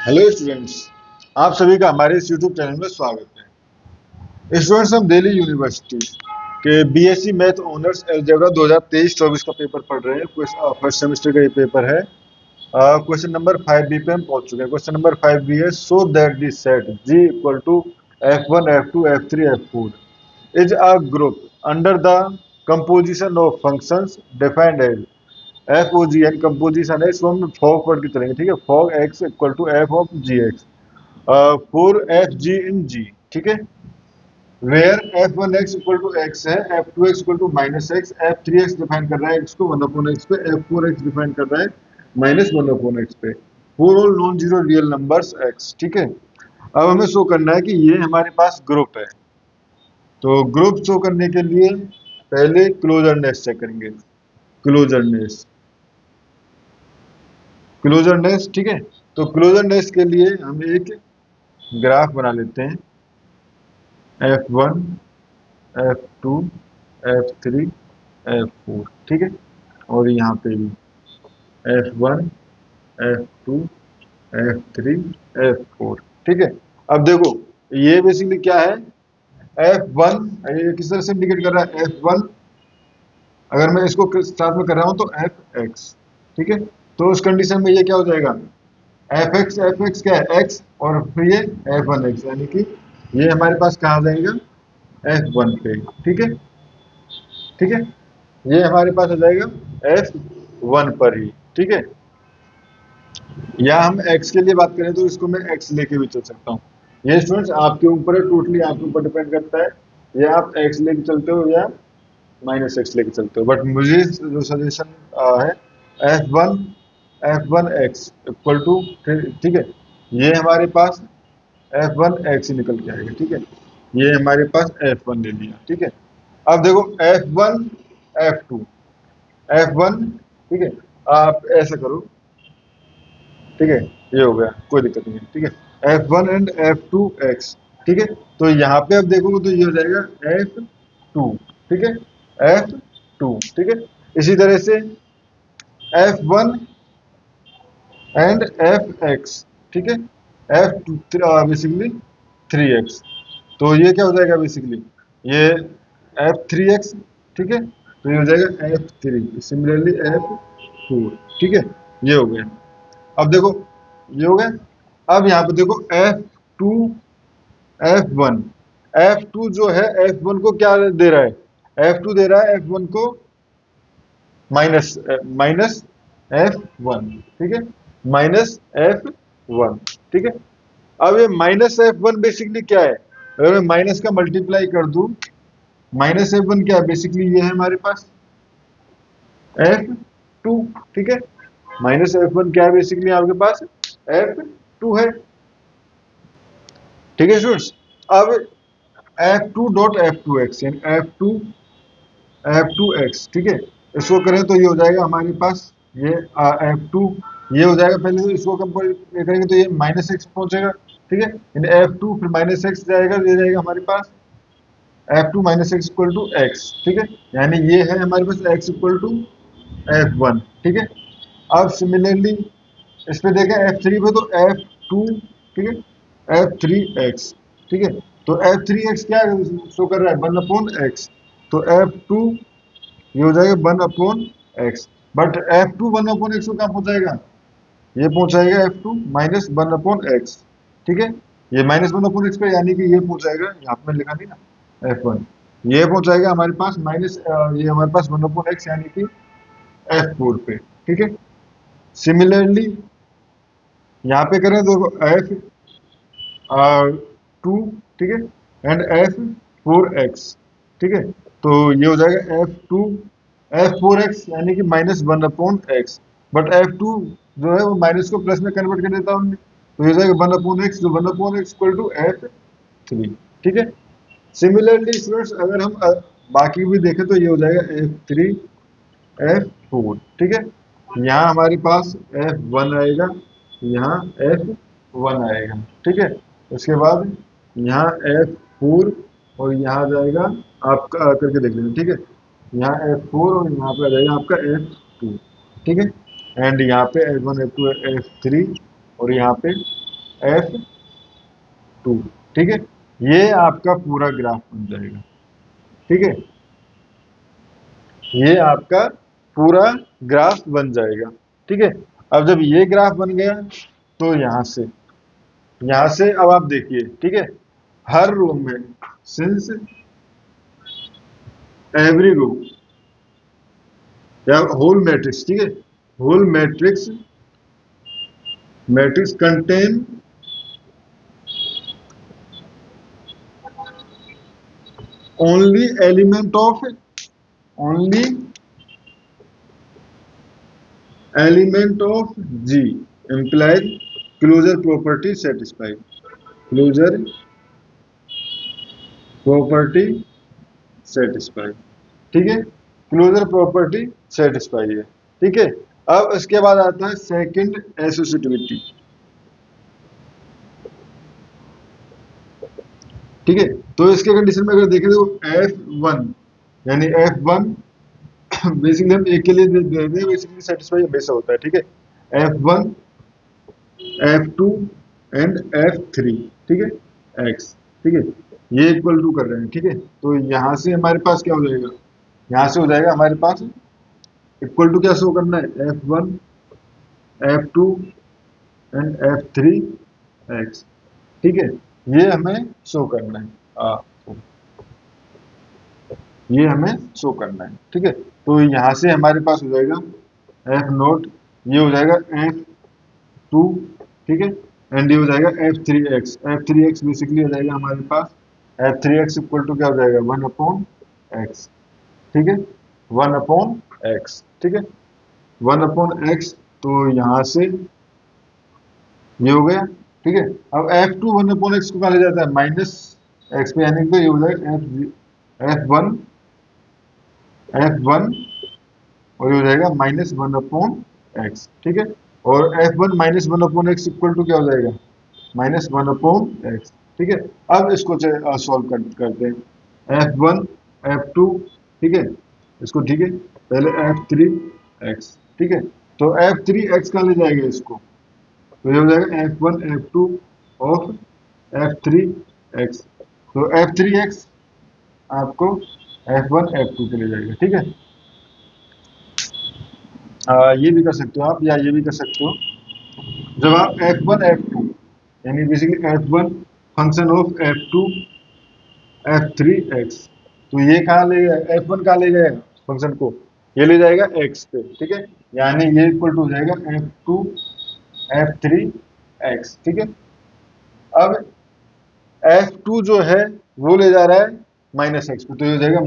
Hello students. आप सभी का हमारे इस यूट्यूब चैनल में स्वागत है। स्टूडेंट्स, हम दिल्ली यूनिवर्सिटी के बीएससी मैथ ऑनर्स अलजेब्रा 2023-24 का पेपर पढ़ रहे हैं। फर्स्ट सेमेस्टर का ये पेपर है। क्वेश्चन नंबर 5 बी पे हम पहुंच चुके हैं। क्वेश्चन नंबर 5 बी है, so that the set G equal to F1 F2 F3 F4 is a group under the composition of functions defined as F O G N. Composition है, इसको हम fog पढ़ के चलेंगे। ठीक है, fog X equal to F of G X for F G in G. ठीक है, where F one X equal to X है, F two X equal to minus X, F three x define कर रहा है x को one upon x पे, F four x define कर रहा है माइनस वन अपॉन एक्स पे। Four all non zero real numbers x. ठीक है, अब हमें शो करना है कि ये हमारे पास ग्रुप है। तो ग्रुप शो करने के लिए पहले क्लोजरनेस चेक करेंगे। क्लोजरनेस, क्लोजरनेस। ठीक है, तो क्लोजरनेस के लिए हम एक ग्राफ बना लेते हैं। F1 F2 F3 F4। ठीक है, और यहाँ पे भी F1 F2 F3 F4। ठीक है, अब देखो ये बेसिकली क्या है, F1 ये किस तरह से इंडिकेट कर रहा है, F1 अगर मैं इसको साथ में कर रहा हूँ तो Fx। ठीक है, तो उस कंडीशन में ये क्या हो जाएगा, Fx क्या है x, और फिर ये F1x, यानी कि ये हमारे पास कहाँ आ जाएगा, F1 पे। ठीक है, ठीक है, ये हमारे पास आ जाएगा F1 पर ही। ठीक है, या हम x के लिए बात करें तो इसको मैं x लेके भी चल सकता हूँ। ये स्टूडेंट्स आपके ऊपर है, टोटली आपके ऊपर डिपेंड करता है। ये आप x लेके चलते हो या माइनस एक्स लेके चलते हो, बट मुझे जो सजेशन है, F1 इक्वल टू, ठीक है, ये हमारे पास F1x ही निकल के आएगा। ठीक है, ये हमारे पास F1 ले लिया। ठीक है, अब देखो F1 F2 F1। ठीक है, आप ऐसा करो। ठीक है, ये हो गया, कोई दिक्कत नहीं है। ठीक है, F1 एंड F2x। ठीक है, तो यहाँ पे अब देखोगे तो ये हो जाएगा F2। ठीक है, F2। ठीक है, इसी तरह से F1 एंड Fx। ठीक है, F2 बेसिकली 3x। तो ये क्या हो जाएगा बेसिकली, ये F3x। ठीक है, तो ये हो जाएगा F3, सिमिलरली F4। ठीक है, ये हो गया। अब देखो ये हो गया। अब यहाँ पे देखो F2 F1, F2 जो है F1 को क्या दे रहा है, F2 दे रहा है F1 को माइनस माइनस F1। ठीक है, माइनस F1। ठीक है, अब ये माइनस F1 बेसिकली क्या है, अगर मैं माइनस का मल्टीप्लाई कर दूं, माइनस F1 क्या है बेसिकली, ये है हमारे पास F2। ठीक है, माइनस F1 क्या है बेसिकली आपके पास, F2 है। ठीक है स्टूडेंट्स, अब F2 डॉट F2x यानी F2x। ठीक है, इसको करें तो ये हो जाएगा हमारे पास, ये F2, ये हो जाएगा। पहले तो इसको कंपेयर करेंगे तो ये माइनस एक्स पहुंचेगा। ठीक है, इन F2 फिर माइनस एक्स जाएगा, ये जाएगा हमारे पास F2 minus x equal to x. ठीक है, यानी ये है हमारे पास x इक्वल टू F1। ठीक है, अब सिमिलरली इस पे देखें F3 पे तो F2। ठीक है, F3x। ठीक है, तो F3x क्या शो कर रहा है, वन अपॉन एक्स। तो F2 ये हो जाएगा one upon x, but F2 one upon x को कहाँ पहुंचाएगा, ये पहुंचाएगा F2 minus one upon x. ठीक है, ये माइनस वन अपॉन एक्स पे, यानी कि ये पहुंचाएगा, यहाँ पे लिखा नहीं ना F1, ये पहुंचाएगा हमारे पास माइनस, ये हमारे पास वन अपॉन एक्स, यानी कि F4 पे। ठीक है, सिमिलरली यहाँ पे करें तो F2। ठीक है, एंड F4x। ठीक है, तो ये हो जाएगा F4x, यानी कि minus one upon x, but F2 जो है वो माइनस को प्लस में कन्वर्ट कर देता हूँ, तो ये हो जाएगा वन अपॉन एक्स, जो one upon x equal to F3। ठीक है, सिमिलरली स्टूडेंट्स अगर हम बाकी भी देखें तो ये हो जाएगा F3 F4। ठीक है, यहाँ हमारे पास F1 आएगा, यहाँ F1 आएगा। ठीक है, उसके बाद यहाँ F4, और यहाँ जाएगा आपका, करके देख लेंगे। ठीक है, यहाँ F4 और यहाँ पे आ जाएगा आपका F2। ठीक है, एंड यहाँ पे F1 F2 F3, और यहाँ पे F2, ठीक है। ये आपका पूरा ग्राफ बन जाएगा, ठीक है। ये आपका पूरा ग्राफ बन जाएगा, ठीक है। अब जब ये ग्राफ बन गया तो यहां से अब आप देखिए, ठीक है, हर रो में सिंस एवरी रो या होल मैट्रिक्स, ठीक है, whole matrix contain only only element of G implies closure property satisfied, closure property satisfied, ठीक है, क्लोजर प्रॉपर्टी सेटिस्फाई है, ठीक है। अब इसके बाद आता है सेकंड एसोसिएटिविटी, ठीक है। तो इसके कंडीशन में अगर देखें तो F1 यानी F1 बेसिकली हम एक के लिए दे देते हैं, बेसिकली सेटिस्फाई हमेशा होता है, ठीक है। F1 F2 एंड F3, ठीक है, X, ठीक है, ये इक्वल टू कर रहे हैं, ठीक है। तो यहां से हमारे पास क्या हो जाएगा, यहां से हो जाएगा हमारे पास इक्वल टू क्या शो करना है, F1 F2 and F3 X, ठीक है, ये हमें शो करना है, ये हमें शो करना है, ठीक है। तो यहां से हमारे पास हो जाएगा F0, ये हो जाएगा F2, ठीक है, एंड ये हो जाएगा F3X, F3X बेसिकली हो जाएगा हमारे पास F3X इक्वल टू क्या हो जाएगा 1/x, ठीक है, 1/x, ठीक है, 1/x। तो यहां से ये हो गया, ठीक है। अब F2 1/x को कहा ले जाता है -x पे, यानी कि ये हो जाएगा F1 और ये हो जाएगा -1/x, ठीक है। और F1 -1/x इक्वल टू क्या हो जाएगा -1/x, ठीक है। अब इसको सॉल्व करते हैं, F1 F2, ठीक है, इसको, ठीक है, पहले F3X, ठीक है। तो F3X का ले जाएगा इसको, तो ये हो जाएगा F1 F2 ऑफ F3X, तो F3X आपको F1 F2 के ले जाएगा, ठीक है। ये भी कर सकते हो आप, या ये भी कर सकते हो, जब आप F1 F2 यानी basically F1 function of F2 F3X, तो ये कहाँ ले गया, F1 कहाँ ले गया फंक्शन को, ये ले जाएगा X पे, ठीक है, यानी ये इक्वल टू हो जाएगा F2 F3X, ठीक है। अब F2 जो है वो ले जा रहा है -x पे, तो ये हो जाएगा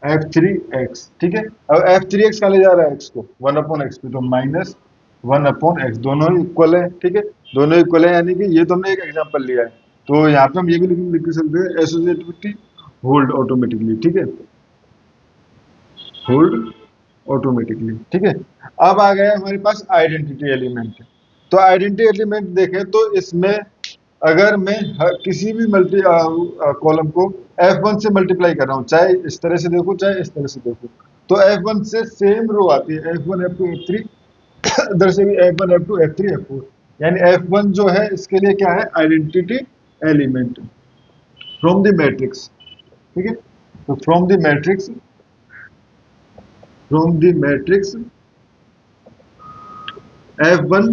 -F3X, ठीक है। अब F3X का ले जा रहा है x को 1/x पे, तो -1/x, दोनों इक्वल है, ठीक है, दोनों इक्वल है, यानी कि ये तो हमने एक एग्जांपल लिया है। तो यहाँ पे हम ये भी लिख सकते हैं एसोसिएटिविटी होल्ड ऑटोमेटिकली, ठीक है, होल्ड ऑटोमेटिकली, ठीक है। अब आ गया हमारे पास आइडेंटिटी एलिमेंट, तो आइडेंटिटी एलिमेंट देखें तो इसमें अगर मैं किसी भी कॉलम को F1 से मल्टीप्लाई कर रहा हूँ, चाहे इस तरह से देखो चाहे इस तरह से देखो, तो F1 से सेम रो आती है, F1 F2 F3, इधर से भी F1 F2 F3 F4, यानी F1 जो है इसके लिए क्या है, identity element from the matrix, ठीक है। तो from the matrix F1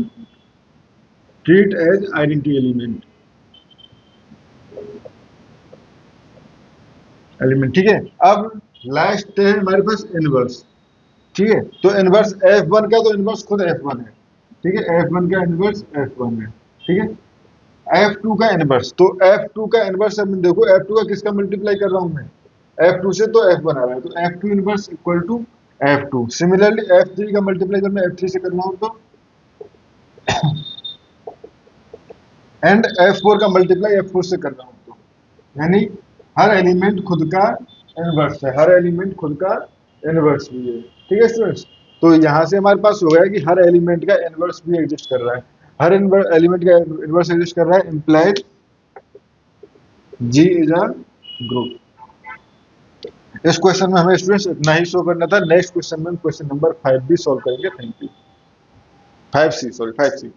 treat as identity element, ठीक है। अब लास्ट है हमारे पास इनवर्स, ठीक है। तो इनवर्स F1 का, तो इनवर्स खुद F1 है, ठीक है, F1 का इनवर्स F1 है, ठीक है। F2 का इनवर्स, तो F2 का इनवर्स, अब देखो F2 का किसका मल्टीप्लाई कर रहा हूं मैं, F2 से, तो F1 आ रहा है, तो F2 inverse equal to F2। Similarly F3 का मल्टीप्लाई जब मैं F3 से कर रहा हूं तो, एंड F4 का मल्टीप्लाई F4 से कर रहा हूं तो, यानी हर एलिमेंट खुद का इनवर्स है, हर एलिमेंट खुद का इनवर्स भी है, ठीक है स्टूडेंट्स। तो यहां से हमारे पास हो गया कि हर एलिमेंट का इनवर्स भी एग्जिस्ट कर रहा है, हर एलिमेंट का इनवर्स एग्जिस्ट कर रहा है, implied G is a group. इस क्वेश्चन में हमें स्टूडेंट्स इतना ही शो करना था। नेक्स्ट क्वेश्चन में क्वेश्चन नंबर 5 भी सॉल्व करेंगे। Thank you. 5C, sorry 5C।